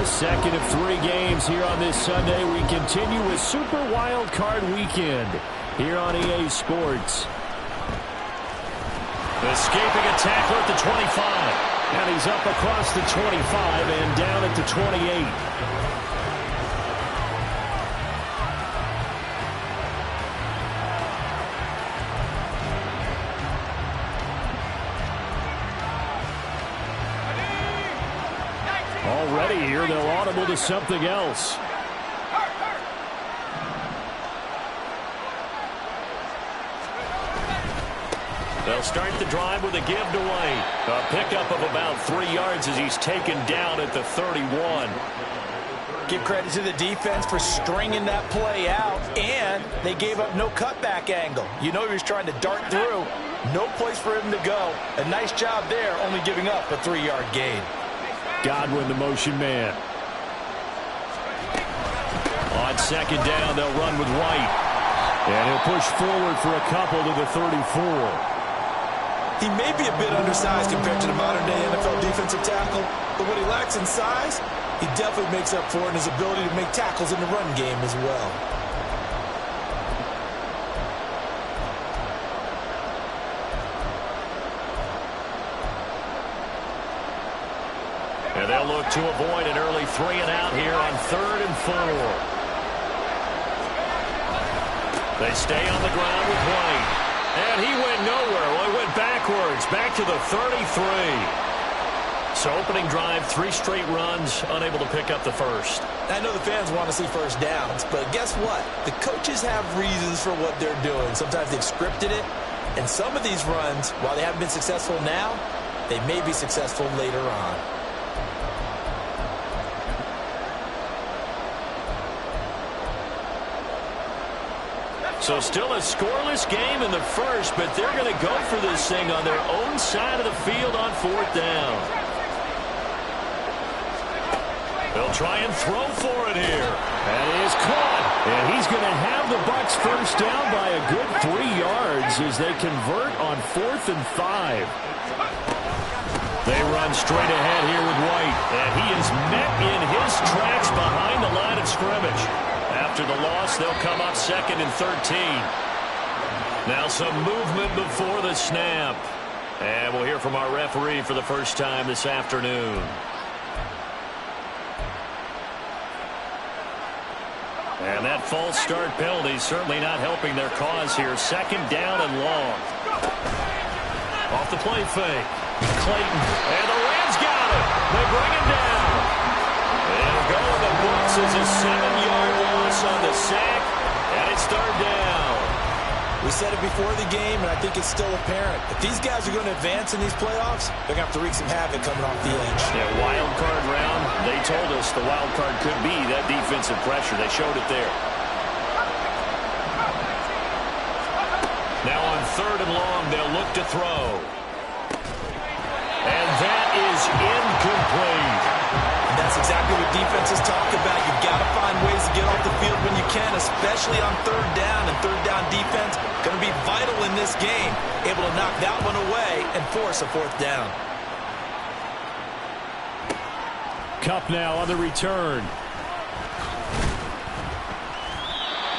The second of 3 games here on this Sunday. We continue with Super Wild Card Weekend here on EA Sports. Escaping a tackle at the 25. And he's up across the 25 and down at the 28. Already here, they'll audible to something else. They'll start the drive with a give to White. A pickup of about 3 yards as he's taken down at the 31. Give credit to the defense for stringing that play out, and they gave up no cutback angle. You know he was trying to dart through. No place for him to go. A nice job there, only giving up a 3-yard gain. Godwin, the motion man. On second down, they'll run with White. And he'll push forward for a couple to the 34. He may be a bit undersized compared to the modern-day NFL defensive tackle, but what he lacks in size, he definitely makes up for in his ability to make tackles in the run game as well. And they'll look to avoid an early 3 and out here on 3rd and 4. They stay on the ground with White. And he went nowhere. Well, he went backwards, back to the 33. So opening drive, 3 straight runs, unable to pick up the first. I know the fans want to see first downs, but guess what? The coaches have reasons for what they're doing. Sometimes they've scripted it. And some of these runs, while they haven't been successful now, they may be successful later on. So still a scoreless game in the first, but they're going to go for this thing on their own side of the field on 4th down. They'll try and throw for it here. That is caught. And he's going to have the Bucs first down by a good 3 yards as they convert on 4th and 5. They run straight ahead here with White. And he is met in his tracks behind the line of scrimmage. After the loss, they'll come up 2nd and 13. Now some movement before the snap. And we'll hear from our referee for the first time this afternoon. And that false start penalty certainly not helping their cause here. 2nd down and long. Off the play fake. Clayton. And the Rams got it. They bring him down. They'll go in the books as a 7-yard loss on the sack. And it's 3rd down. We said it before the game, and I think it's still apparent. If these guys are going to advance in these playoffs, they're going to have to wreak some havoc coming off the edge. Yeah, wild card round. They told us the wild card could be that defensive pressure. They showed it there. Now on 3rd and long, they'll look to throw. And that is incomplete. And that's exactly what defenses talk about. You've got to find ways to get off the field when you can, especially on 3rd down. And 3rd down defense going to be vital in this game. Able to knock that one away and force a 4th down. Kupp now on the return.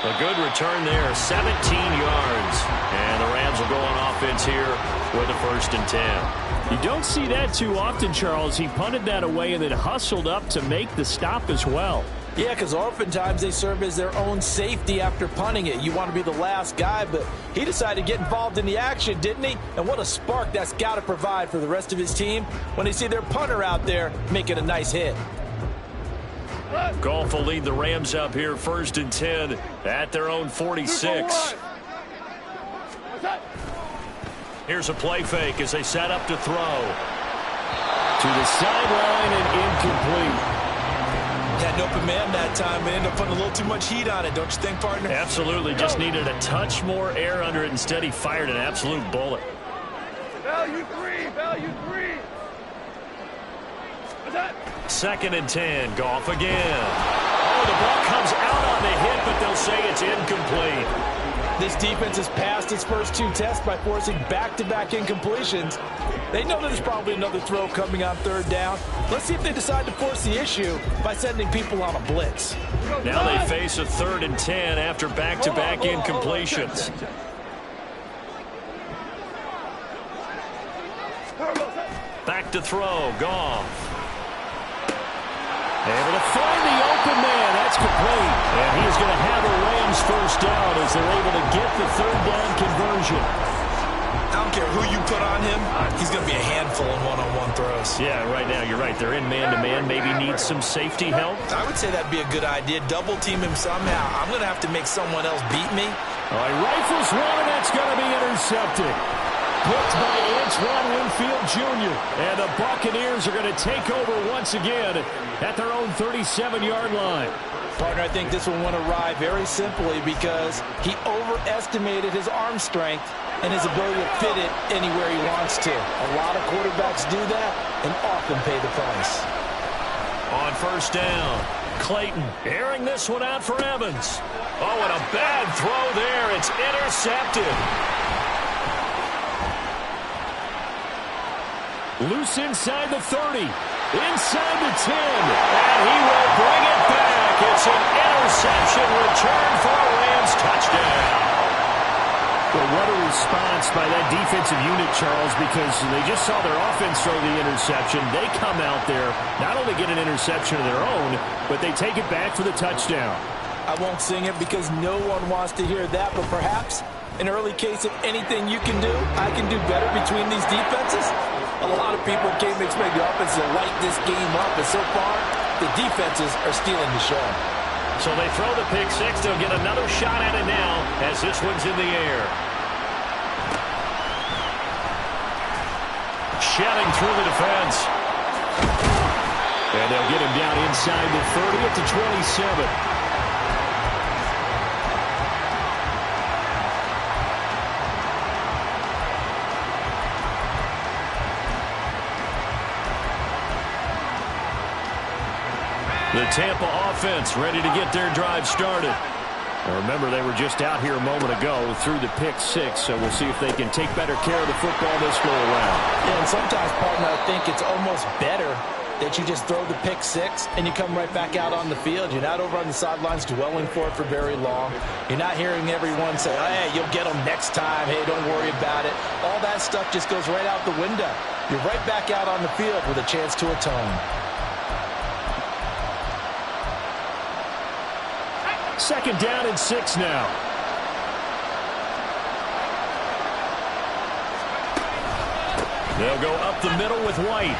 A good return there, 17 yards. And the Rams will go on offense here with a 1st and 10. You don't see that too often, Charles. He punted that away and then hustled up to make the stop as well. Yeah, because oftentimes they serve as their own safety after punting it. You want to be the last guy, but he decided to get involved in the action, didn't he? And what a spark that's got to provide for the rest of his team when they see their punter out there making a nice hit. Goff will lead the Rams up here 1st and 10 at their own 46. Here's a play fake as they set up to throw. To the sideline and incomplete. Had an open man that time, but ended up putting a little too much heat on it, don't you think, partner? Absolutely. Just needed a touch more air under it. Instead, he fired an absolute bullet. Value 3, value 3. 2nd and 10. Goff again. Oh, the ball comes out on the hit, but they'll say it's incomplete. This defense has passed its first 2 tests by forcing back-to-back incompletions. They know there's probably another throw coming on 3rd down. Let's see if they decide to force the issue by sending people on a blitz. Now they face a 3rd and 10 after back-to-back incompletions. Back to throw, Goff. Able to find the open man. That's complete. And he's going to have a Rams first down as they're able to get the 3rd down conversion. I don't care who you put on him, he's going to be a handful in one-on-one throws. Yeah, right now you're right. They're in man-to-man. Maybe need some safety help. I would say that'd be a good idea. Double team him somehow. I'm going to have to make someone else beat me. All right, rifles one, and that's going to be intercepted. Picked by Antoine Winfield Jr. And the Buccaneers are going to take over once again at their own 37-yard line. Partner, I think this one went awry very simply because he overestimated his arm strength and his ability to fit it anywhere he wants to. A lot of quarterbacks do that and often pay the price. On first down, Clayton airing this one out for Evans. Oh, and a bad throw there. It's intercepted. Loose inside the 30, inside the 10, and he will bring it back. It's an interception return for a Rams touchdown. Well, what a response by that defensive unit, Charles, because they just saw their offense throw the interception. They come out there, not only get an interception of their own, but they take it back for the touchdown. I won't sing it because no one wants to hear that, but perhaps an early case of anything you can do, I can do better between these defenses. A lot of people came to expect the offense to light this game up, and so far, the defenses are stealing the show. So they throw the pick six. They'll get another shot at it now as this one's in the air. Shelling through the defense. And they'll get him down inside the 30 at the 27. The Tampa offense ready to get their drive started. Now remember, they were just out here a moment ago through the pick six, so we'll see if they can take better care of the football this go around. Yeah, and sometimes, partner, I think it's almost better that you just throw the pick six and you come right back out on the field. You're not over on the sidelines dwelling for it for very long. You're not hearing everyone say, hey, you'll get them next time. Hey, don't worry about it. All that stuff just goes right out the window. You're right back out on the field with a chance to atone. Second down and 6 now. They'll go up the middle with White.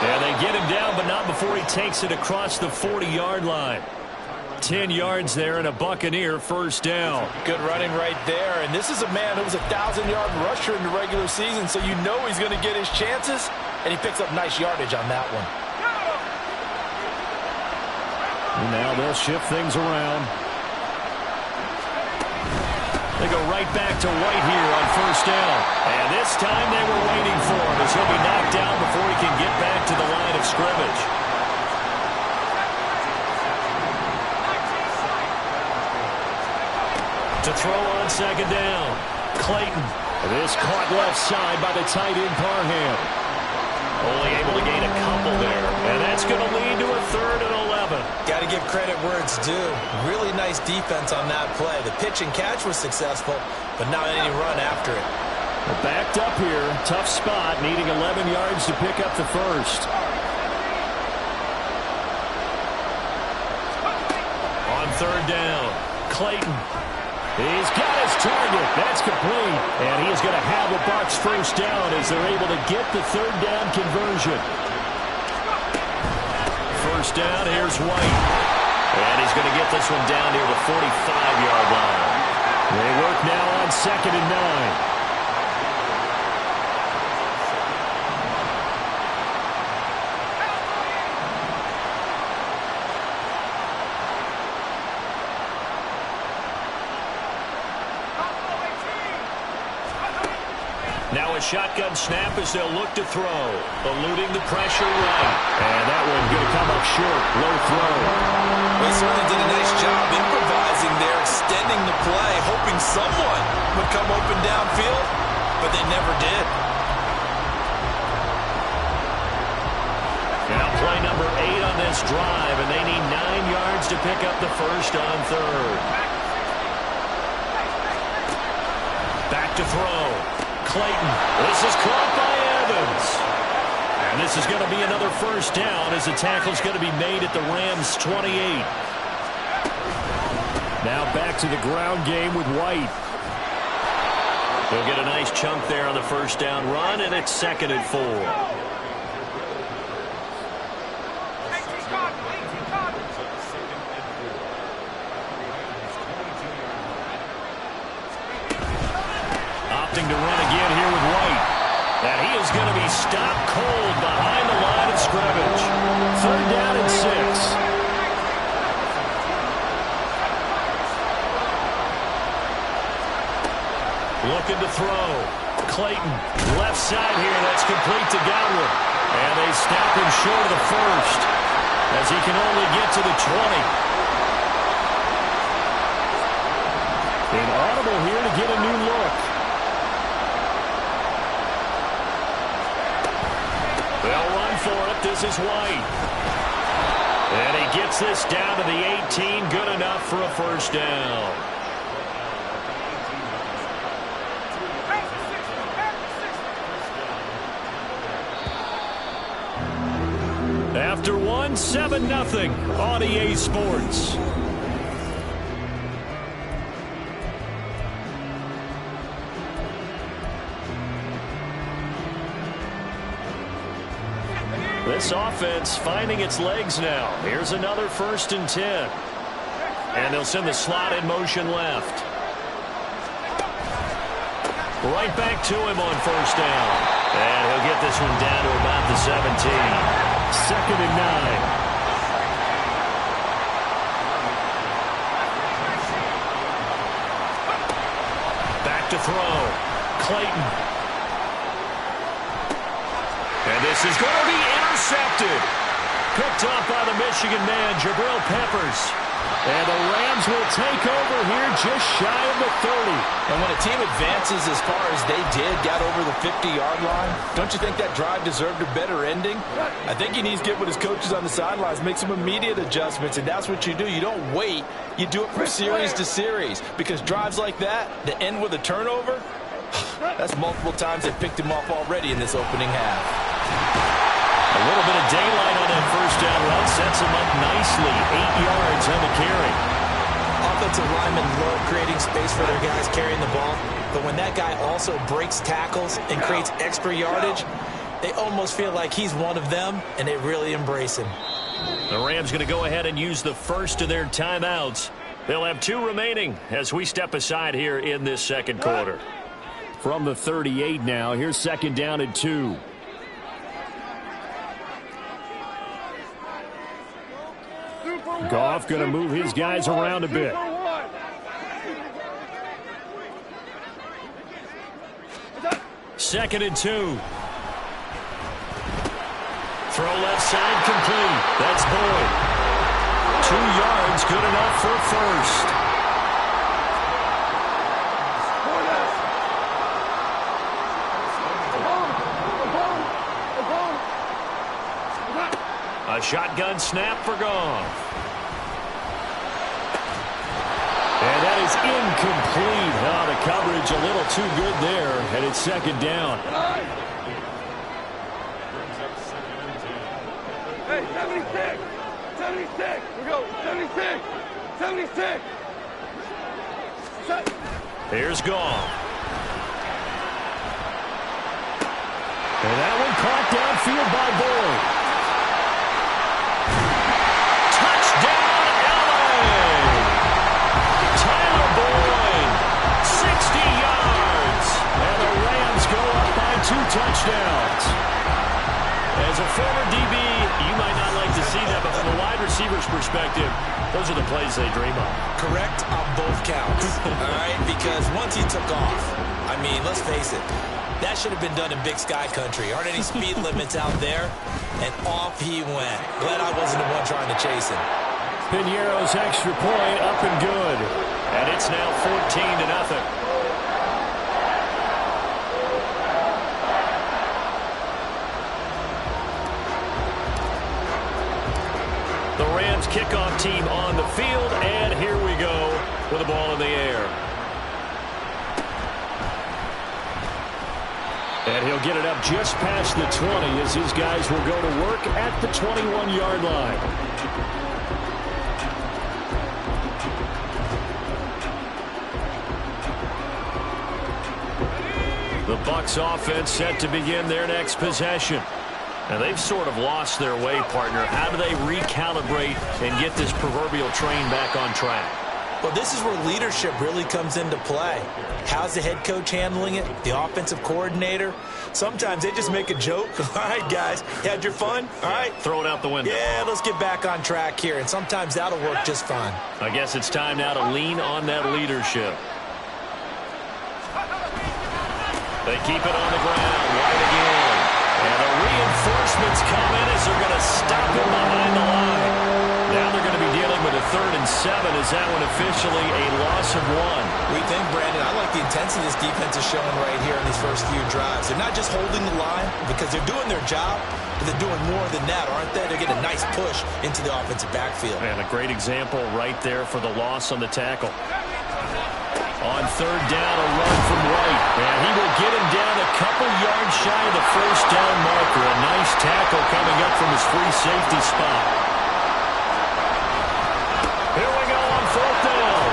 And they get him down, but not before he takes it across the 40-yard line. 10 yards there and a Buccaneer first down. Good running right there. And this is a man who was a 1,000-yard rusher in the regular season, so you know he's going to get his chances, and he picks up nice yardage on that one. And now they'll shift things around. They go right back to White here on first down. And this time they were waiting for him as he'll be knocked down before he can get back to the line of scrimmage. To throw on second down, Clayton. This caught left side by the tight end Parham. Only able to gain a couple there. And that's going to lead to a 3rd and 11. Got to give credit where it's due. Really nice defense on that play. The pitch and catch was successful, but not any run after it. Well, backed up here. Tough spot, needing 11 yards to pick up the first. On third down, Clayton. He's got his target. That's complete. And he's going to have the Bucs first down as they're able to get the 3rd down conversion. First down, here's White. And he's going to get this one down near the 45-yard line. They work now on 2nd and 9. Now a shotgun snap as they'll look to throw. Eluding the pressure right. And that one going to come up short. Low throw. He certainly did a nice job improvising there, extending the play, hoping someone would come open downfield, but they never did. Now play number 8 on this drive, and they need 9 yards to pick up the first on third. Back to throw. Clayton. This is caught by Evans. And this is going to be another first down as the tackle's going to be made at the Rams' 28. Now back to the ground game with White. They'll get a nice chunk there on the first down run, and it's 2nd and 4. Opting to run again here with White. And he is going to be stopped cold behind the line of scrimmage. 3rd down and 6. Looking to throw. Clayton, left side here. That's complete to Godwin. And they snap him short of the first as he can only get to the 20. Inaudible here to get a new look. They'll run for it. This is White. And he gets this down to the 18. Good enough for a first down. After 7-0 on EA Sports. This offense finding its legs now. Here's another 1st and 10. And they'll send the slot in motion left. Right back to him on first down. And he'll get this one down to about the 17. 2nd and 9. Back to throw. Clayton. And this is going to be intercepted. Picked up by the Michigan man, Jabril Peppers. And the Rams will take over here just shy of the 30. And when a team advances as far as they did, got over the 50-yard line, don't you think that drive deserved a better ending? I think he needs to get with his coaches on the sidelines, make some immediate adjustments, and that's what you do. You don't wait. You do it from series to series, because drives like that end with a turnover, that's multiple times they picked him off already in this opening half. A little bit of daylight on that first down run sets him up nicely. 8 yards on the carry. Offensive linemen love creating space for their guys carrying the ball, but when that guy also breaks tackles and creates extra yardage, they almost feel like he's one of them, and they really embrace him. The Rams going to go ahead and use the first of their timeouts. They'll have 2 remaining as we step aside here in this second quarter. From the 38 now, here's 2nd down and 2. Goff going to move his guys around a bit. Second and 2. Throw left side complete. That's Boyd. 2 yards, good enough for a first. A shotgun snap for Goff. And that is incomplete. Oh, the coverage a little too good there, and it's 2nd down. Hey, 76! 76! We go, 76! 76! Here's Goff. And that one caught downfield by Boyd. Touchdowns. As a former DB, you might not like to see that, but from a wide receiver's perspective, those are the plays they dream of. Correct on both counts. All right, because once he took off, I mean, let's face it, That should have been done in Big Sky country. Aren't any speed limits out there? And off he went. Glad I wasn't the one trying to chase him. Piñeiro's extra point up and good. And it's now 14-0. The Rams kickoff team on the field, and here we go with the ball in the air. And he'll get it up just past the 20 as his guys will go to work at the 21-yard line. The Bucs offense set to begin their next possession. Now, they've sort of lost their way, partner. How do they recalibrate and get this proverbial train back on track? Well, this is where leadership really comes into play. How's the head coach handling it? The offensive coordinator? Sometimes they just make a joke. All right, guys, you had your fun? All right. Throw it out the window. Yeah, let's get back on track here. And sometimes that'll work just fine. I guess it's time now to lean on that leadership. They keep it on the ground. Right again. And the reinforcements come in as they're going to stop him behind the line. Now they're going to be dealing with a 3rd and 7. Is that one officially a loss of 1? We think, Brandon, I like the intensity this defense is showing right here in these first few drives. They're not just holding the line because they're doing their job, but they're doing more than that, aren't they? They're getting a nice push into the offensive backfield. And a great example right there for the loss on the tackle. On 3rd down, a run from White. And he will get him down a couple yards shy of the first down marker. A nice tackle coming up from his free safety spot. Here we go on 4th down.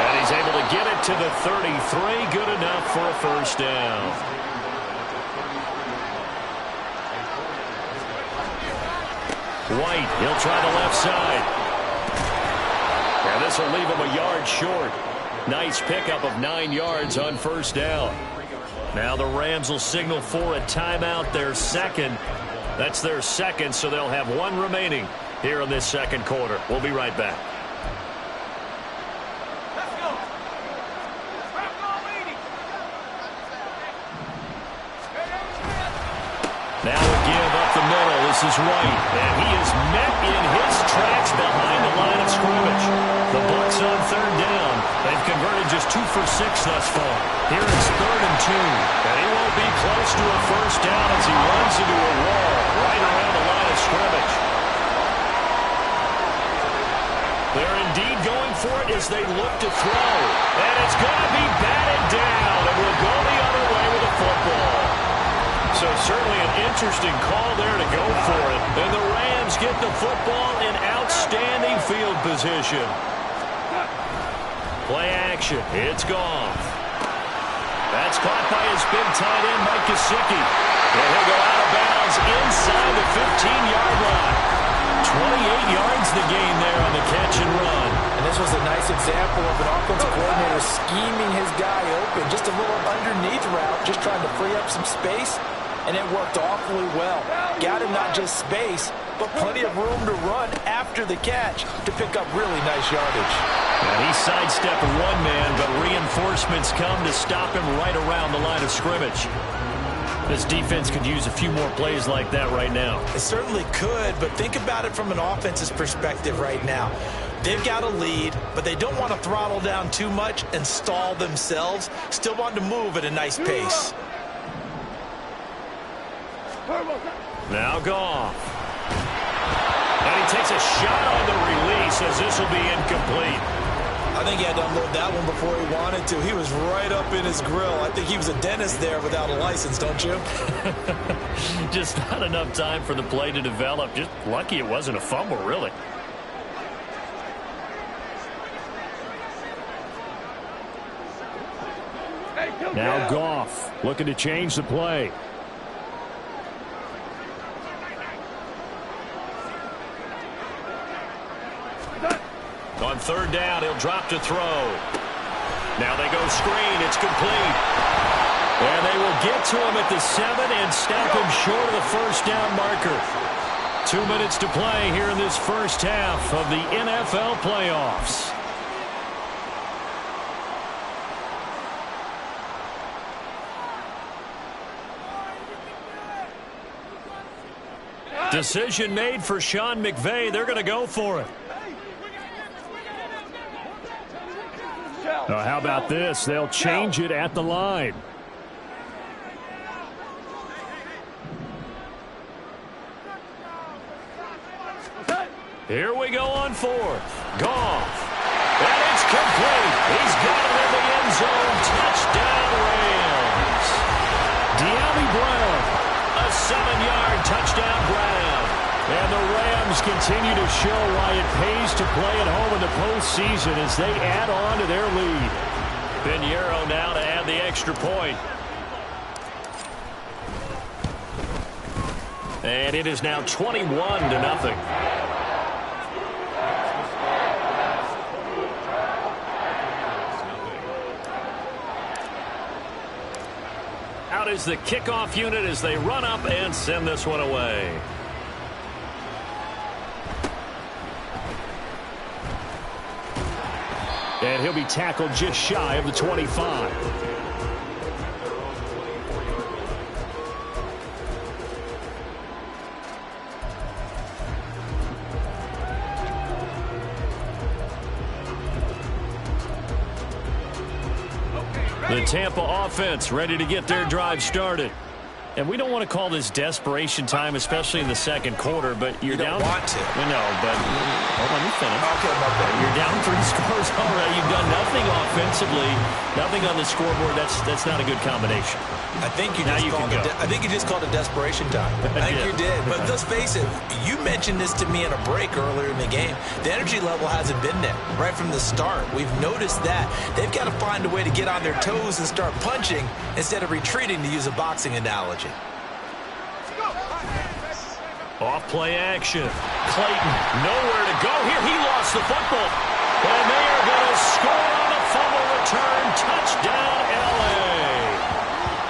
And he's able to get it to the 33. Good enough for a first down. White, he'll try the left side. And this will leave him a yard short. Nice pickup of 9 yards on 1st down. Now the Rams will signal for a timeout, their second. That's their second, so they'll have 1 remaining here in this second quarter. We'll be right back. Now a give up the middle. This is White. And he is met in his tracks behind the line of scrimmage. The Bucs on 3rd down. They've converted just 2 for 6 thus far. Here it's 3rd and 2. And he won't be close to a first down as he runs into a wall right around the line of scrimmage. They're indeed going for it as they look to throw. And it's going to be batted down. And will go the other way with the football. So certainly an interesting call there to go for it. And the Rams get the football in outstanding field position. Play action. It's gone. That's caught by his big tight end, Mike Gesicki. And he'll go out of bounds inside the 15-yard line. 28 yards the gain there on the catch and run. And this was a nice example of an offensive coordinator scheming his guy open. Just a little underneath route, just trying to free up some space. And it worked awfully well. Got him not just space, but plenty of room to run after the catch to pick up really nice yardage. And he sidestepped 1 man, but reinforcements come to stop him right around the line of scrimmage. This defense could use a few more plays like that right now. It certainly could, but think about it from an offense's perspective right now. They've got a lead, but they don't want to throttle down too much and stall themselves. Still want to move at a nice pace. Now Goff. And he takes a shot on the release as this will be incomplete. I think he had to unload that one before he wanted to. He was right up in his grill. I think he was a dentist there without a license, don't you? Just not enough time for the play to develop. Just lucky it wasn't a fumble, really. Now Goff looking to change the play. On 3rd down, he'll drop to throw. Now they go screen. It's complete. And they will get to him at the 7 and stop him short of the first down marker. 2 minutes to play here in this first half of the NFL playoffs. Decision made for Sean McVay. They're going to go for it. How about this? They'll change it at the line. Here we go on fourth. Goff. And it's complete. He's got it in the end zone. Touchdown, Rams. De'Ami Brown. A 7-yard touchdown grab. And the Rams continue to show why it pays to play at home in the postseason as they add on to their lead. Pinheiro now to add the extra point. And it is now 21-0. Out is the kickoff unit as they run up and send this one away. And he'll be tackled just shy of the 25. The Tampa offense ready to get their drive started. And we don't want to call this desperation time, especially in the second quarter, but you're down. You don't want to. No, but let me finish. Okay, okay. You're down 3 scores already. You've done nothing offensively, nothing on the scoreboard. That's not a good combination. I think you just called it desperation time. I think you did. But let's face it, you mentioned this to me in a break earlier in the game. The energy level hasn't been there right from the start. We've noticed that. They've got to find a way to get on their toes and start punching instead of retreating, to use a boxing analogy. Off play action. Clayton, nowhere to go here. He lost the football. And they are going to score on the fumble return. Touchdown, L.A.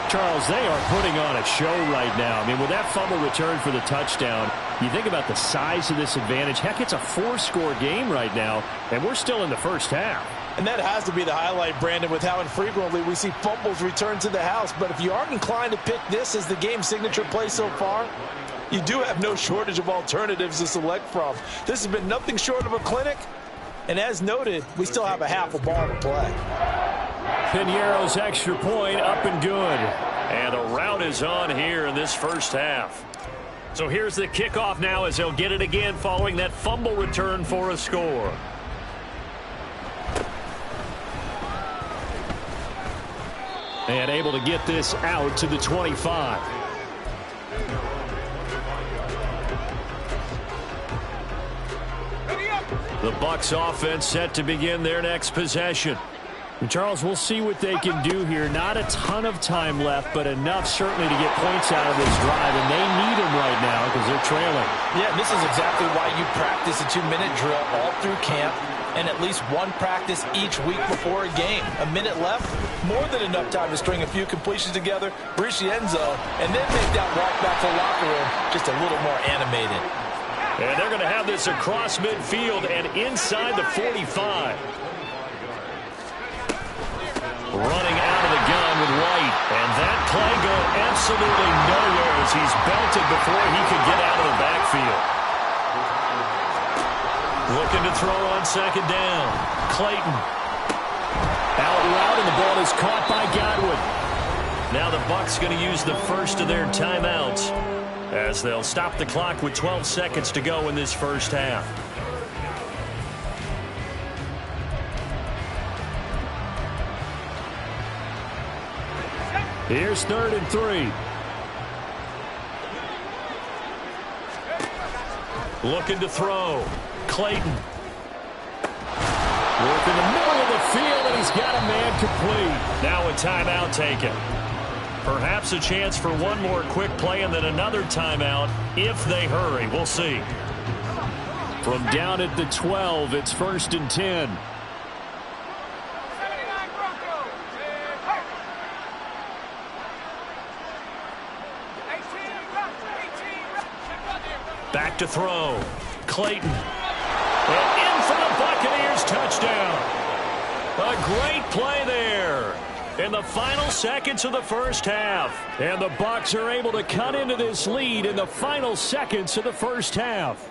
Charles, they are putting on a show right now. I mean, with that fumble return for the touchdown, you think about the size of this advantage. Heck, it's a 4-score game right now, and we're still in the first half. And that has to be the highlight, Brandon, with how infrequently we see fumbles return to the house. But if you aren't inclined to pick this as the game signature play so far, you do have no shortage of alternatives to select from. This has been nothing short of a clinic. And as noted, we still have a half a ball to play. Pinheiro's extra point up and good. And a rout is on here in this first half. So here's the kickoff now as they'll get it again following that fumble return for a score. And able to get this out to the 25. The Bucs offense set to begin their next possession. And Charles, we'll see what they can do here. Not a ton of time left, but enough certainly to get points out of this drive, and they need them right now because they're trailing. Yeah, and this is exactly why you practice a 2-minute drill all through camp and at least one practice each week before a game. A minute left, more than enough time to string a few completions together, reach the end zone, and then make that walk back to the locker room just a little more animated. And they're going to have this across midfield and inside the 45. Running out of the gun with White. And that play going absolutely nowhere as he's belted before he could get out of the backfield. Looking to throw on second down. Clayton. Out route, and the ball is caught by Godwin. Now the Bucs going to use the first of their timeouts as they'll stop the clock with 12 seconds to go in this first half. Here's 3rd and 3. Looking to throw. Clayton. Work in the middle of the field, and he's got a man complete. Now a timeout taken. Perhaps a chance for one more quick play and then another timeout if they hurry. We'll see. From down at the 12, it's 1st and 10. Back to throw. Clayton. And in for the Buccaneers touchdown. A great play there. in the final seconds of the first half. And the Bucs are able to cut into this lead in the final seconds of the first half.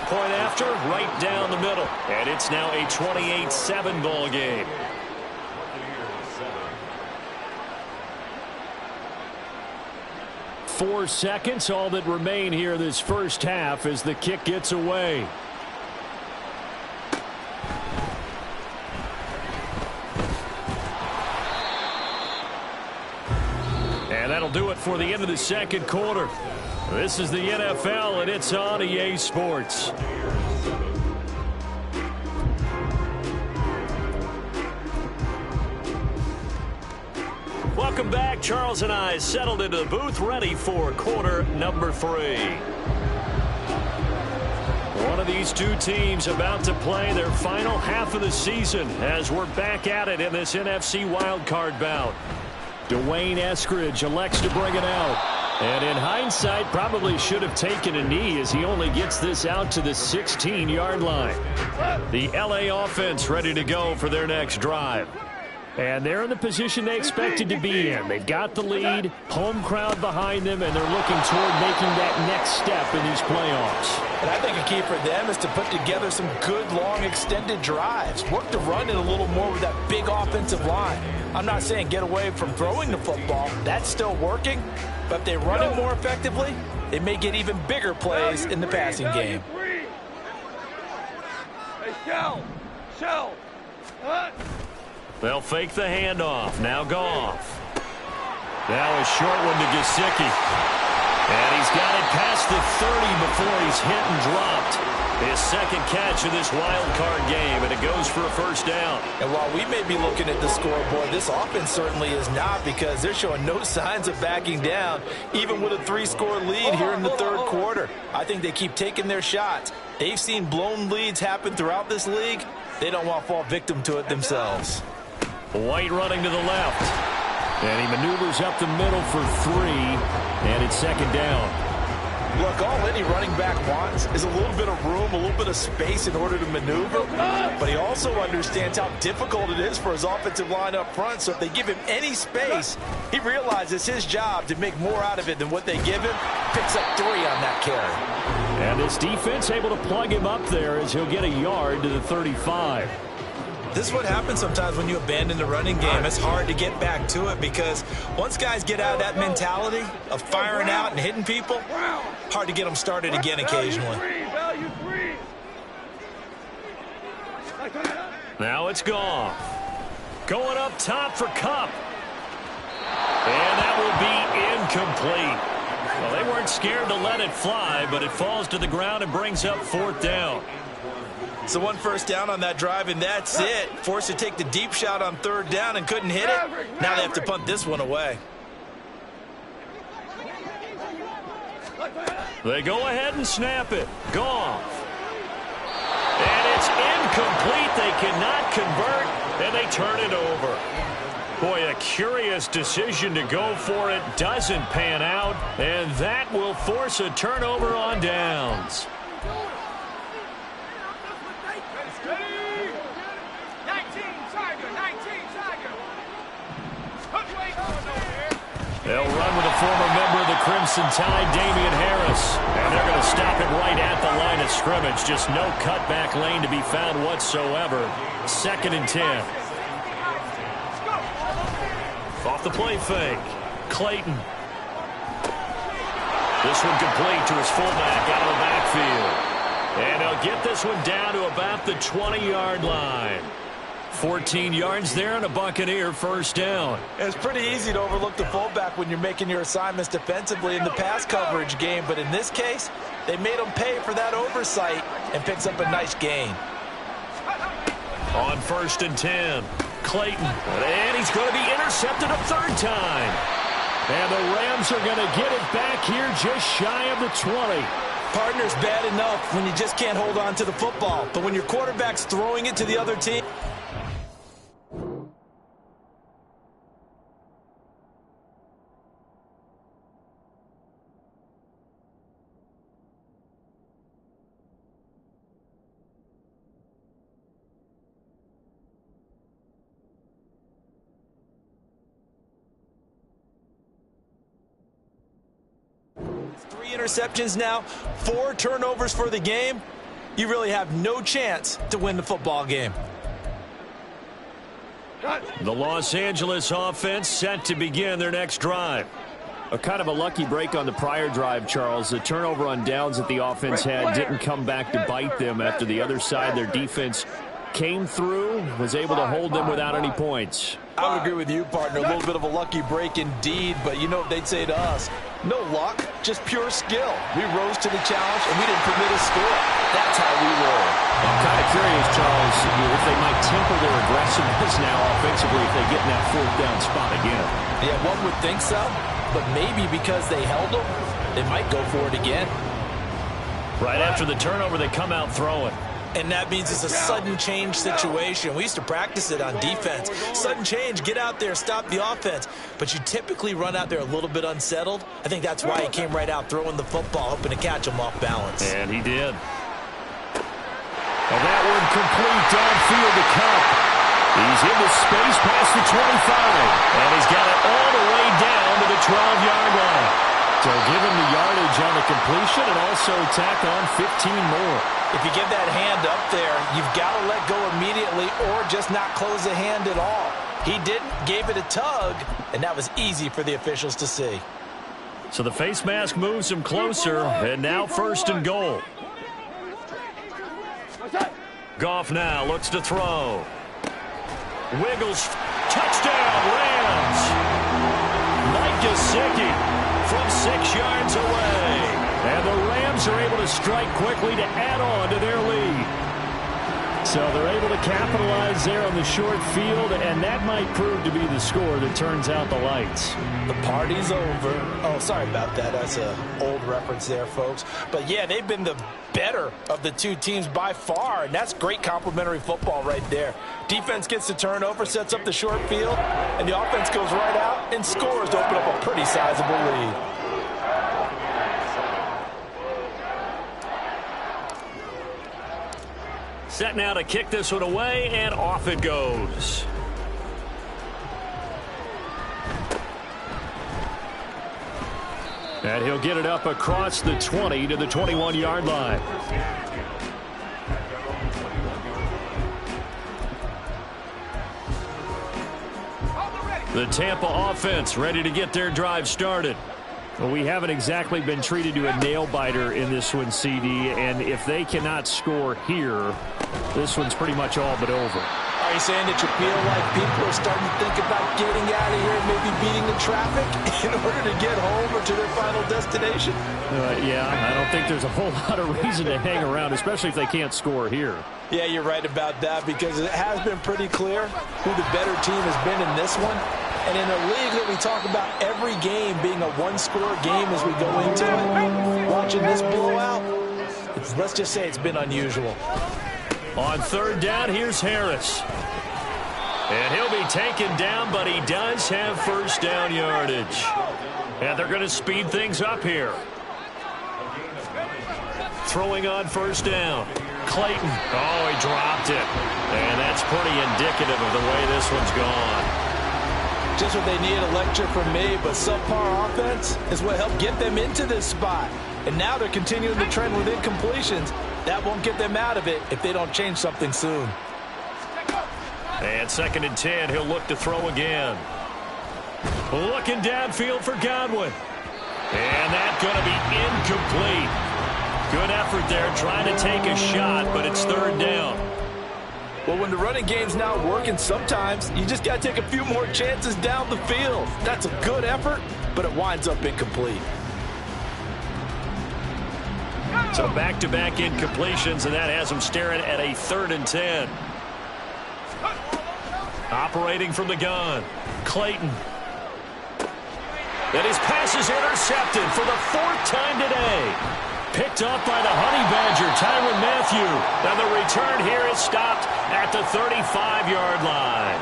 Point after, right down the middle. And it's now a 28-7 ball game. Four seconds, all that remain here this first half as the kick gets away. And that'll do it for the end of the second quarter. This is the NFL, and it's on EA Sports. Welcome back. Charles and I settled into the booth, ready for quarter number 3. One of these two teams about to play their final half of the season as we're back at it in this NFC wildcard bout. Dwayne Eskridge elects to bring it out. And in hindsight, probably should have taken a knee as he only gets this out to the 16-yard line. The LA offense ready to go for their next drive. And they're in the position they expected to be in. They've got the lead, home crowd behind them, and they're looking toward making that next step in these playoffs. And I think a key for them is to put together some good, long, extended drives. Work the run in a little more with that big offensive line. I'm not saying get away from throwing the football. That's still working. But if they run it more effectively, they may get even bigger plays in the passing game. Hey, Shell. They'll fake the handoff. Now Goff. Now a short one to Gesicki. And he's got it past the 30 before he's hit and dropped. His second catch of this wild card game, and it goes for a first down. And while we may be looking at the scoreboard, this offense certainly is not, because they're showing no signs of backing down, even with a 3-score lead here in the third quarter. I think they keep taking their shots. They've seen blown leads happen throughout this league. They don't want to fall victim to it themselves. White running to the left. And he maneuvers up the middle for 3, and it's second down. Look, all any running back wants is a little bit of room, a little bit of space in order to maneuver. But he also understands how difficult it is for his offensive line up front. So if they give him any space, he realizes his job to make more out of it than what they give him. Picks up 3 on that carry. And this defense able to plug him up there as he'll get a yard to the 35. This is what happens sometimes when you abandon the running game. It's hard to get back to it because once guys get out of that mentality of firing out and hitting people, hard to get them started again occasionally. Now it's Goff. Going up top for Kupp. And that will be incomplete. Well, they weren't scared to let it fly, but it falls to the ground and brings up fourth down. So one first down on that drive, and that's it. Forced to take the deep shot on third down and couldn't hit it. Now they have to punt this one away. They go ahead and snap it. Goff. And it's incomplete. They cannot convert, and they turn it over. Boy, a curious decision to go for it. Doesn't pan out, and that will force a turnover on downs. They'll run with a former member of the Crimson Tide, Damian Harris. And they're going to stop it right at the line of scrimmage. Just no cutback lane to be found whatsoever. 2nd and 10. Off the play fake. Clayton. This one complete to his fullback out of the backfield. And he'll get this one down to about the 20-yard line. 14 yards there and a Buccaneer first down. It's pretty easy to overlook the fullback when you're making your assignments defensively in the pass coverage game, but in this case, they made him pay for that oversight and picks up a nice gain. On 1st and 10, Clayton, and he's going to be intercepted a 3rd time. And the Rams are going to get it back here just shy of the 20. Partner's bad enough when you just can't hold on to the football, but when your quarterback's throwing it to the other team, interceptions now, 4 turnovers for the game. You really have no chance to win the football game. The Los Angeles offense set to begin their next drive. A kind of a lucky break on the prior drive, Charles. The turnover on downs that the offense had didn't come back to bite them after the other side. Their defense came through, was able to hold them without any points. I would agree with you, partner. A little bit of a lucky break indeed, but you know what they'd say to us. No luck, just pure skill. We rose to the challenge, and we didn't permit a score. That's how we roll. I'm kind of curious, Charles, if they might temper their aggressiveness now offensively if they get in that 4th down spot again. Yeah, one would think so, but maybe because they held them, they might go for it again. Right after the turnover, they come out throwing. And that means it's a sudden change situation. We used to practice it on defense. Sudden change, get out there, stop the offense. But you typically run out there a little bit unsettled. I think that's why he came right out throwing the football, hoping to catch him off balance. And he did. And that one complete downfield to Cup. He's into space past the 25. And he's got it all the way down to the 12-yard line. So give him the yardage on the completion and also tack on 15 more. If you get that hand up there, you've got to let go immediately or just not close the hand at all. He didn't, gave it a tug, and that was easy for the officials to see. So the face mask moves him closer, and now 1st and goal. Goff now looks to throw. Wiggles, touchdown, Rams. Mike Gesicki from 6 yards away. And the Rams are able to strike quickly to add on to their lead. So they're able to capitalize there on the short field, and that might prove to be the score that turns out the lights. The party's over. Oh, sorry about that. That's an old reference there, folks. But, yeah, they've been the better of the two teams by far, and that's great complimentary football right there. Defense gets the turnover, sets up the short field, and the offense goes right out and scores to open up a pretty sizable lead. Set now to kick this one away, and off it goes. And he'll get it up across the 20 to the 21-yard line. The Tampa offense ready to get their drive started. Well, we haven't exactly been treated to a nail-biter in this one, CD, and if they cannot score here, this one's pretty much all but over. Are you saying that you feel like people are starting to think about getting out of here and maybe beating the traffic in order to get home or to their final destination? Yeah, I don't think there's a whole lot of reason to hang around, especially if they can't score here. Yeah, you're right about that because it has been pretty clear who the better team has been in this one. And in a league that we talk about every game being a one-score game as we go into it, watching this blowout, let's just say it's been unusual. On 3rd down, here's Harris. And he'll be taken down, but he does have 1st down yardage. And they're going to speed things up here. Throwing on 1st down. Clayton. Oh, he dropped it. And that's pretty indicative of the way this one's gone. Just what they need, a lecture from me, but subpar offense is what helped get them into this spot. And now they're continuing the trend with incompletions. That won't get them out of it if they don't change something soon. And 2nd and 10, he'll look to throw again. Looking downfield for Godwin. And that's going to be incomplete. Good effort there, trying to take a shot, but it's 3rd down. Well, when the running game's not working, sometimes you just got to take a few more chances down the field. That's a good effort, but it winds up incomplete. So back-to-back incompletions, and that has them staring at a 3rd and 10. Operating from the gun, Clayton. And his pass is intercepted for the 4th time today. Picked up by the Honey Badger, Tyrann Mathieu. And the return here is stopped at the 35-yard line.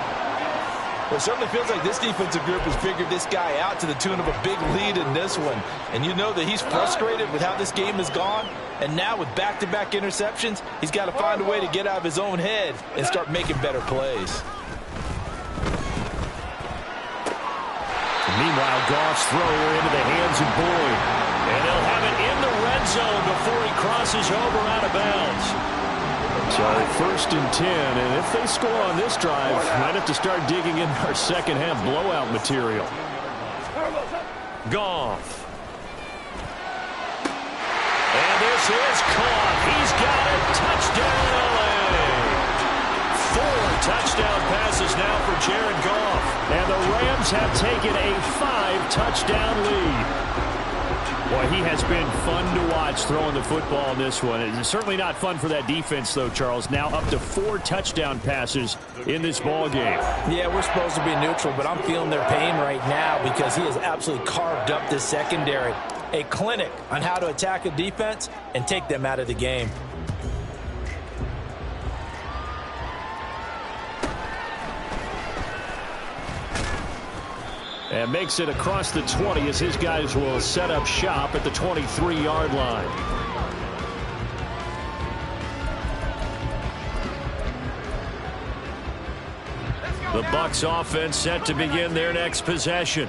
Well, it certainly feels like this defensive group has figured this guy out to the tune of a big lead in this one. And you know that he's frustrated with how this game has gone. And now with back-to-back interceptions, he's got to find a way to get out of his own head and start making better plays. Meanwhile, Goff's throw into the hands of Boyd. And they'll have it in the red zone before he crosses over out of bounds. So 1st and 10, and if they score on this drive, might have to start digging in our second half blowout material. Goff. And this is caught. He's got it. Touchdown, LA. 4 touchdown passes now for Jared Goff. And the Rams have taken a 5-touchdown lead. Boy, he has been fun to watch throwing the football in this one. It's certainly not fun for that defense, though, Charles. Now up to 4 touchdown passes in this ball game. Yeah, we're supposed to be neutral, but I'm feeling their pain right now because he has absolutely carved up this secondary. A clinic on how to attack a defense and take them out of the game. And makes it across the 20 as his guys will set up shop at the 23-yard line. The Bucs offense set to begin their next possession.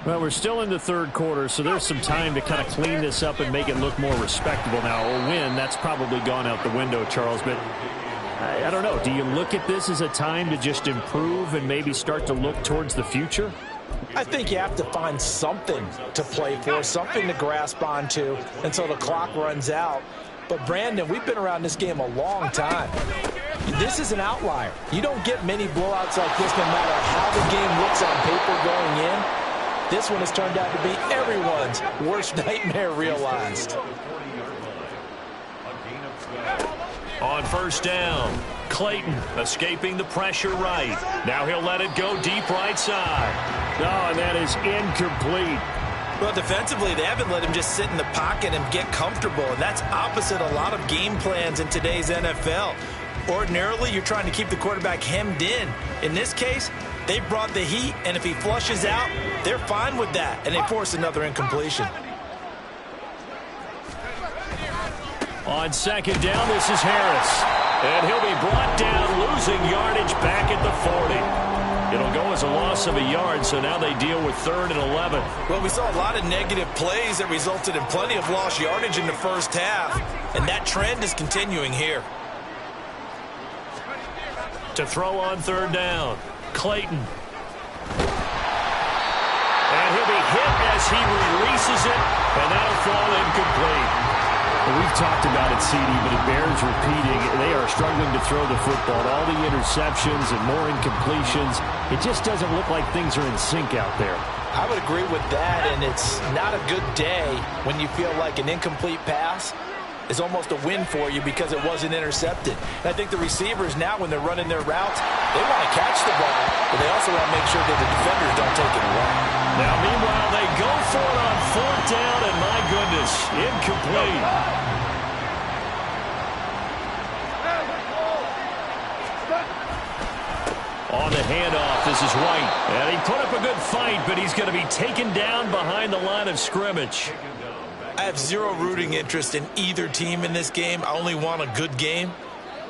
Well, we're still in the third quarter, so there's some time to kind of clean this up and make it look more respectable. Now, a win, that's probably gone out the window, Charles, but I don't know. Do you look at this as a time to just improve and maybe start to look towards the future? I think you have to find something to play for, something to grasp onto until the clock runs out. But, Brandon, we've been around this game a long time. This is an outlier. You don't get many blowouts like this no matter how the game looks on paper going in. This one has turned out to be everyone's worst nightmare realized. On first down, Clayton escaping the pressure right. Now he'll let it go deep right side. Oh, and that is incomplete. Well, defensively, they haven't let him just sit in the pocket and get comfortable, and that's opposite a lot of game plans in today's NFL. Ordinarily, you're trying to keep the quarterback hemmed in. In this case, they brought the heat, and if he flushes out, they're fine with that, and they force another incompletion. On second down, this is Harris. And he'll be brought down, losing yardage back at the 40. It'll go as a loss of a yard, so now they deal with 3rd and 11. Well, we saw a lot of negative plays that resulted in plenty of lost yardage in the first half, and that trend is continuing here. To throw on 3rd down, Clayton. And he'll be hit as he releases it, and that'll fall incomplete. We've talked about it, CD, but it bears repeating. They are struggling to throw the football. All the interceptions and more incompletions. It just doesn't look like things are in sync out there. I would agree with that, and it's not a good day when you feel like an incomplete pass is almost a win for you because it wasn't intercepted. And I think the receivers now, when they're running their routes, they want to catch the ball, but they also want to make sure that the defenders don't take it away. Now, meanwhile, they go for it on 4th down, and my goodness, incomplete. On the handoff, this is White. And he put up a good fight, but he's going to be taken down behind the line of scrimmage. I have zero rooting interest in either team in this game. I only want a good game.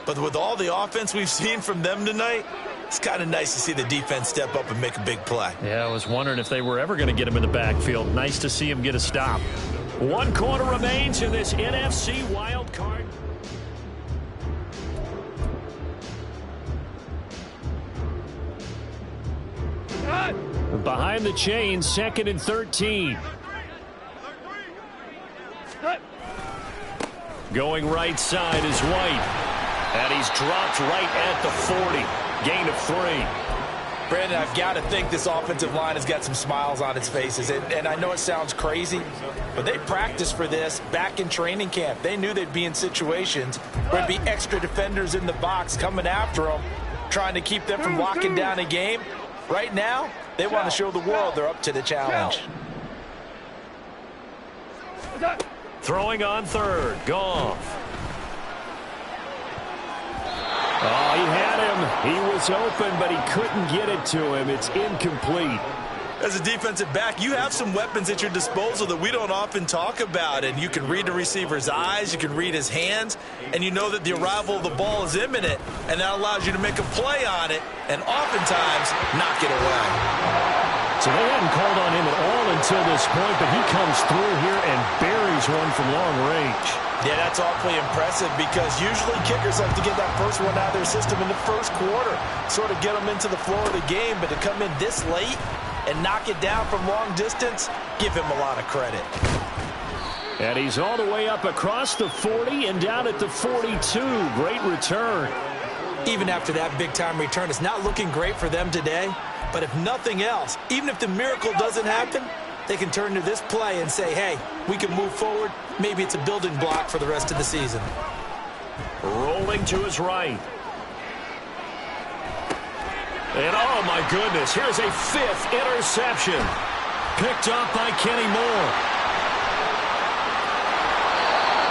But with all the offense we've seen from them tonight, it's kind of nice to see the defense step up and make a big play. Yeah, I was wondering if they were ever going to get him in the backfield. Nice to see him get a stop. 1 quarter remains in this NFC wild card. Behind the chains, 2nd and 13. Going right side is White. And he's dropped right at the 40. Gain of 3. Brandon, I've got to think this offensive line has got some smiles on its faces. And I know it sounds crazy, but they practiced for this back in training camp. They knew they'd be in situations where there'd be extra defenders in the box coming after them, trying to keep them from locking down a game. Right now, they want to show the world they're up to the challenge. Throwing on 3rd, Goff. Oh, he had him. He was open, but he couldn't get it to him. It's incomplete. As a defensive back, you have some weapons at your disposal that we don't often talk about. And you can read the receiver's eyes, you can read his hands, and you know that the arrival of the ball is imminent, and that allows you to make a play on it and oftentimes knock it away. So they hadn't called on him at all in until this point, but he comes through here and buries one from long range. Yeah, that's awfully impressive because usually kickers like to get that first one out of their system in the first quarter, sort of get them into the flow of the game, but to come in this late and knock it down from long distance, give him a lot of credit. And he's all the way up across the 40 and down at the 42. Great return. Even after that big-time return, it's not looking great for them today. But if nothing else, even if the miracle doesn't happen, they can turn to this play and say, hey, we can move forward. Maybe it's a building block for the rest of the season. Rolling to his right. And oh my goodness, here's a 5th interception. Picked up by Kenny Moore.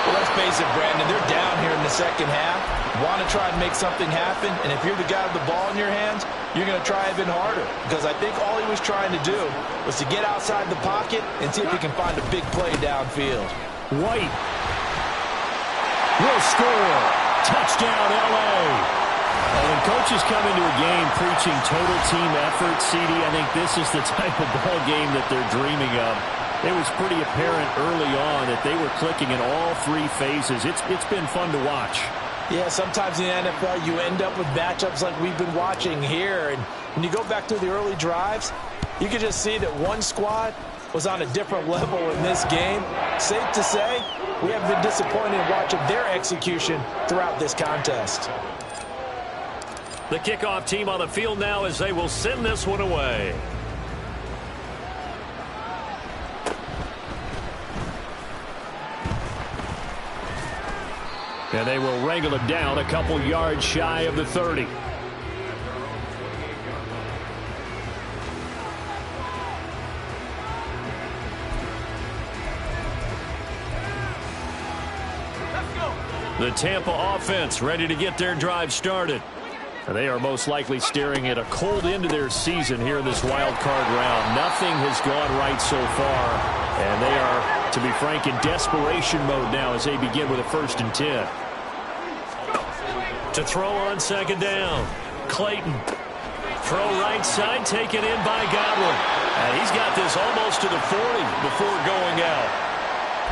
Well, let's face it, Brandon, they're down here in the second half. Want to try and make something happen, and if you're the guy with the ball in your hands, you're going to try even harder. Because I think all he was trying to do was to get outside the pocket and see if he can find a big play downfield. White will score. Touchdown, L.A. When coaches come into a game preaching total team effort, CD, I think this is the type of ball game that they're dreaming of. It was pretty apparent early on that they were clicking in all 3 phases. It's been fun to watch. Yeah, sometimes in the NFL you end up with matchups like we've been watching here. And when you go back to the early drives, you can just see that one squad was on a different level in this game. Safe to say, we have been disappointed in watching their execution throughout this contest. The kickoff team on the field now as they will send this one away. And they will wrangle it down a couple yards shy of the 30. The Tampa offense ready to get their drive started. They are most likely staring at a cold end to their season here in this wild card round. Nothing has gone right so far, and they are, to be frank, in desperation mode now as they begin with a 1st and 10. To throw on second down, Clayton. Throw right side, taken in by Godwin. And he's got this almost to the 40 before going out.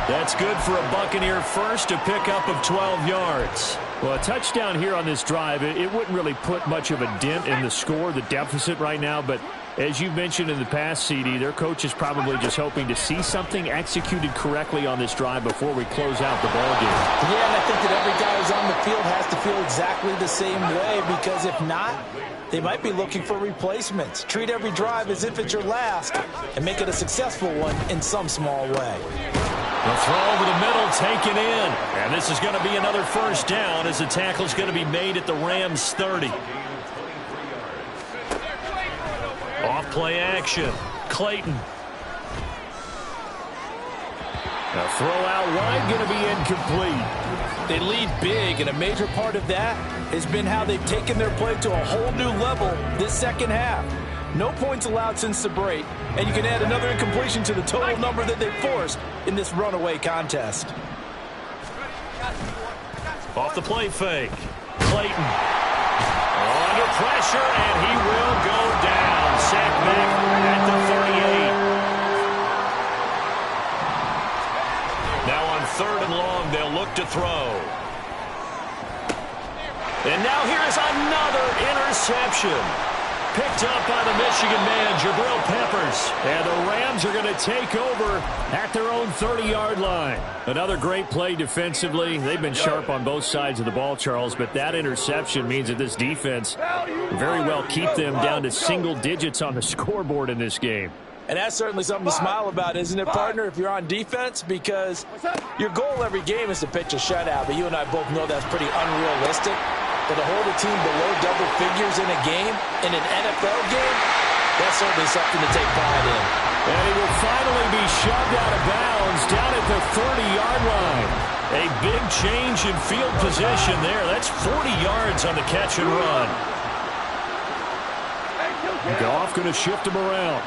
That's good for a Buccaneer first, a pickup of 12 yards. Well, a touchdown here on this drive, it wouldn't really put much of a dent in the score, the deficit right now. But as you mentioned in the past, CD, their coach is probably just hoping to see something executed correctly on this drive before we close out the ball game. Yeah, and I think that every guy who's on the field has to feel exactly the same way, because if not, they might be looking for replacements. Treat every drive as if it's your last and make it a successful one in some small way. The throw over the middle, taken in. And this is going to be another 1st down as the tackle is going to be made at the Rams' 30. Off play action. Clayton. A throw out wide, going to be incomplete. They lead big, and a major part of that has been how they've taken their play to a whole new level this second half. No points allowed since the break, and you can add another incompletion to the total number that they forced in this runaway contest. Off the play fake. Clayton. Under pressure, and he will go down. Sacked back at the 38. Now on 3rd and long, they'll look to throw. And now here's another interception. Picked up by the Michigan man, Jabril Peppers. And the Rams are going to take over at their own 30-yard line. Another great play defensively. They've been sharp on both sides of the ball, Charles, but that interception means that this defense very well keep them down to single digits on the scoreboard in this game. And that's certainly something to smile about, isn't it, partner, if you're on defense? Because your goal every game is to pitch a shutout, but you and I both know that's pretty unrealistic. But to hold a team below double figures in a game, in an NFL game, that's certainly something to take pride in. And he will finally be shoved out of bounds down at the 30-yard line. A big change in field position there. That's 40 yards on the catch and run. Goff going to shift him around.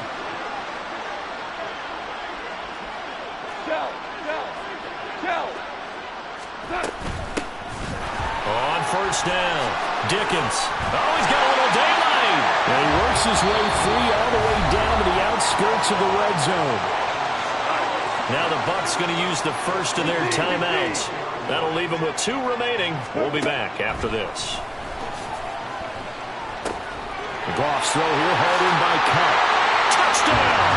On 1st down, Dickens. Oh, he's got a little daylight. And he works his way free all the way down to the outskirts of the red zone. Now the Bucs going to use the first of their timeouts. That'll leave them with 2 remaining. We'll be back after this. Goff's throw here, hauled in by Cup. Touchdown!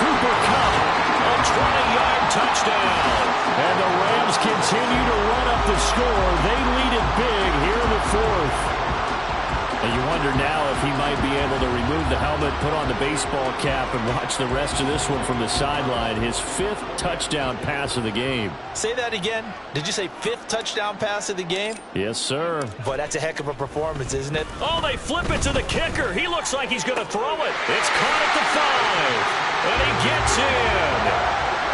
Cooper Kupp, a 20-yard touchdown. And the Rams continue to run up the score. They lead it big here in the 4th. And you wonder now if he might be able to remove the helmet, put on the baseball cap, and watch the rest of this one from the sideline. His 5th touchdown pass of the game. Say that again. Did you say 5th touchdown pass of the game? Yes, sir. Boy, that's a heck of a performance, isn't it? Oh, they flip it to the kicker. He looks like he's going to throw it. It's caught at the 5. And he gets in.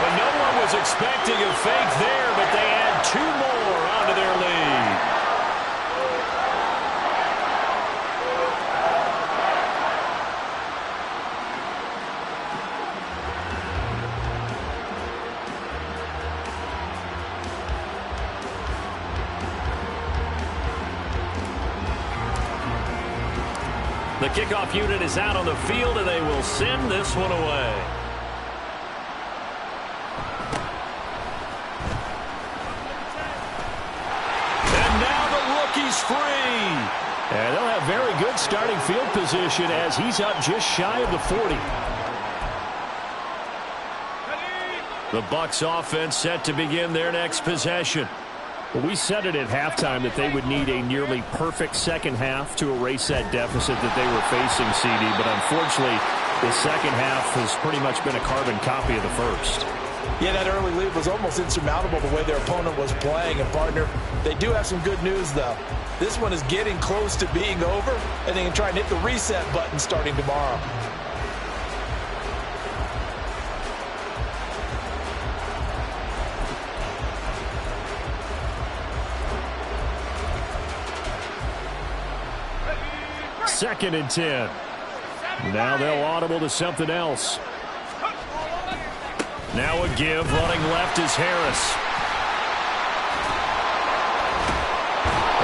And no one was expecting a fake there, but they add 2 more onto their lead. The kickoff unit is out on the field, and they will send this one away. And now the rookie's free. And they'll have very good starting field position as he's up just shy of the 40. The Bucs offense set to begin their next possession. Well, we said it at halftime that they would need a nearly perfect second half to erase that deficit that they were facing, CD. But unfortunately, the second half has pretty much been a carbon copy of the first. Yeah, that early lead was almost insurmountable the way their opponent was playing. And, partner, they do have some good news, though. This one is getting close to being over, and they can try and hit the reset button starting tomorrow. Second and 10. Now they'll audible to something else. Now a give. Running left is Harris.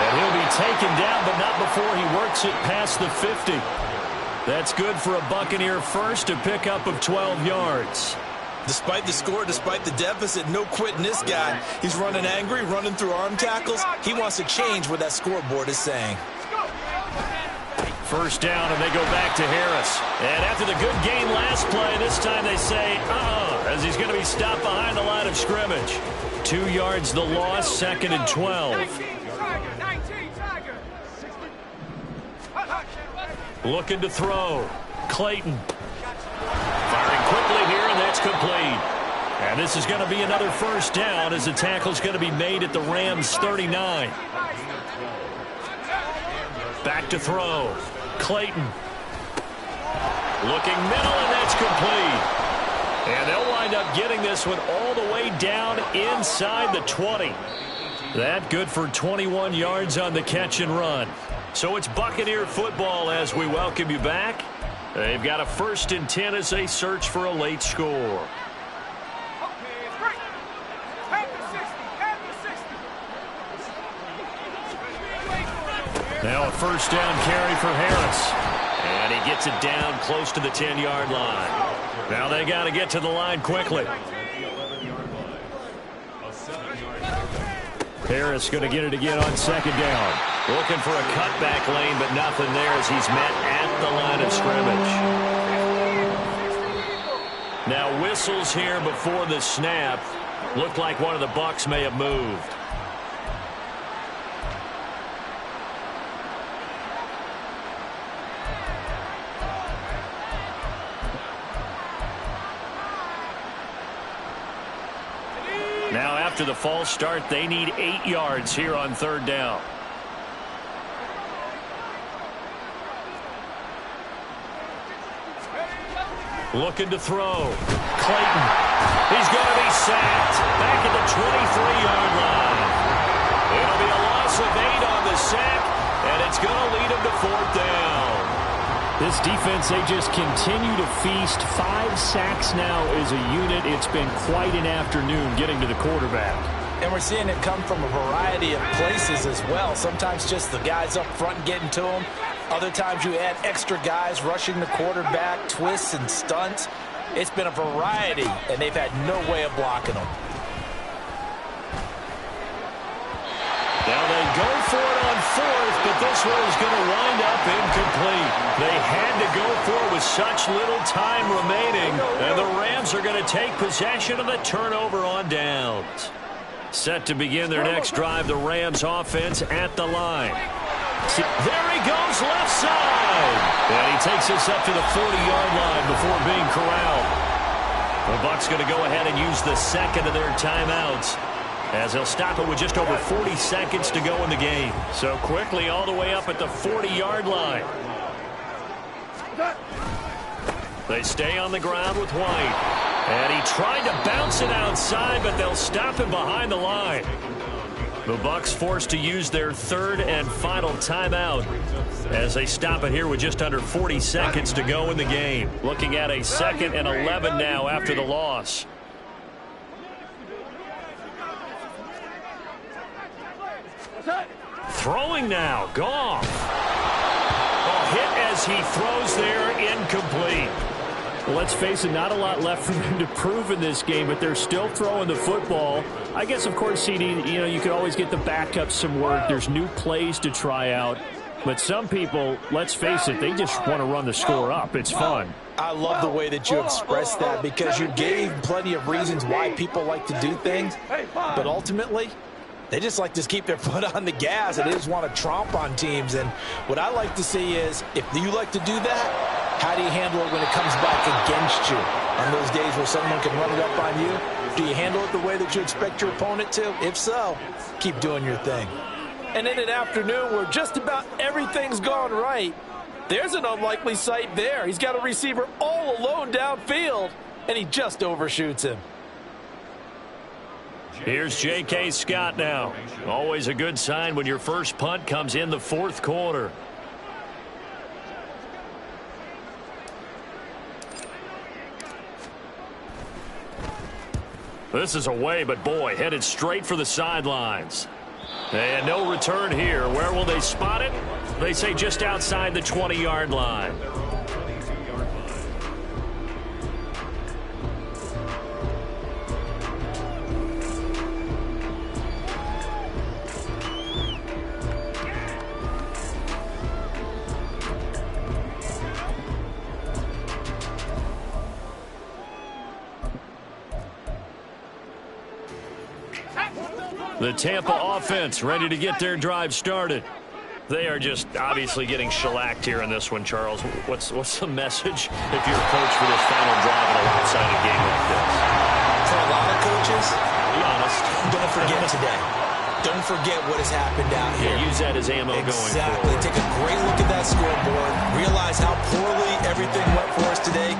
And he'll be taken down, but not before he works it past the 50. That's good for a Buccaneer first, a pickup of 12 yards. Despite the score, despite the deficit, no quitting this guy. He's running angry, running through arm tackles. He wants to change what that scoreboard is saying. First down, and they go back to Harris. And after the good game last play, this time they say, as he's going to be stopped behind the line of scrimmage. 2 yards the loss, second and 12. Looking to throw. Clayton. Firing quickly here, and that's complete. And this is going to be another first down as the tackle's going to be made at the Rams' 39. Back to throw. Clayton. Looking middle, and that's complete. And they'll wind up getting this one all the way down inside the 20. That good for 21 yards on the catch and run. So it's Buccaneer football as we welcome you back. They've got a 1st and 10 as they search for a late score. Now a first down carry for Harris. And he gets it down close to the 10-yard line. Now they got to get to the line quickly. Harris going to get it again on second down. Looking for a cutback lane, but nothing there as he's met at the line of scrimmage. Now whistles here before the snap. Looked like one of the Bucs may have moved. Now after the false start, they need 8 yards here on third down. Looking to throw. Clayton. He's going to be sacked. Back at the 23-yard line. It'll be a loss of 8 on the sack, and it's going to lead him to fourth down. This defense, they just continue to feast. 5 sacks now as a unit. It's been quite an afternoon getting to the quarterback. And we're seeing it come from a variety of places as well. Sometimes just the guys up front getting to him. Other times you add extra guys rushing the quarterback, twists and stunts. It's been a variety, and they've had no way of blocking them. Now they go for it on fourth, but this one is going to wind up incomplete. They had to go for it with such little time remaining, and the Rams are going to take possession of the turnover on downs. Set to begin their next drive, the Rams offense at the line. There he goes, left side. And he takes us up to the 40-yard line before being corralled. The Bucs going to go ahead and use the second of their timeouts, as they'll stop it with just over 40 seconds to go in the game. So quickly all the way up at the 40-yard line. They stay on the ground with White. And he tried to bounce it outside, but they'll stop him behind the line. The Bucs forced to use their third and final timeout as they stop it here with just under 40 seconds to go in the game. Looking at a 2nd and 11 now after the loss. Throwing now, Goff. A hit as he throws there, incomplete. Well, let's face it, not a lot left for them to prove in this game, but they're still throwing the football. I guess, of course, CD, you could always get the backup some work. There's new plays to try out. But some people, let's face it, they just want to run the score up. It's fun. I love the way that you expressed that, because you gave plenty of reasons why people like to do things. But ultimately, they just like to keep their foot on the gas, and they just want to tromp on teams. And what I like to see is, if you like to do that, how do you handle it when it comes back against you? On those days where someone can run it up on you, do you handle it the way that you expect your opponent to? If so, keep doing your thing. And in an afternoon where just about everything's gone right, there's an unlikely sight there. He's got a receiver all alone downfield, and he just overshoots him. Here's J.K. Scott now. Always a good sign when your first punt comes in the fourth quarter. This is away, but boy, headed straight for the sidelines. And no return here. Where will they spot it? They say just outside the 20-yard line. The Tampa offense ready to get their drive started. They are just obviously getting shellacked here in this one, Charles. What's the message if you're a coach for this final drive in a lopsided game like this? For a lot of coaches, be honest, don't forget today. Don't forget what has happened out here. Yeah, use that as ammo going forward. Exactly. Take a great look at that scoreboard. Realize how poorly everything went for us today.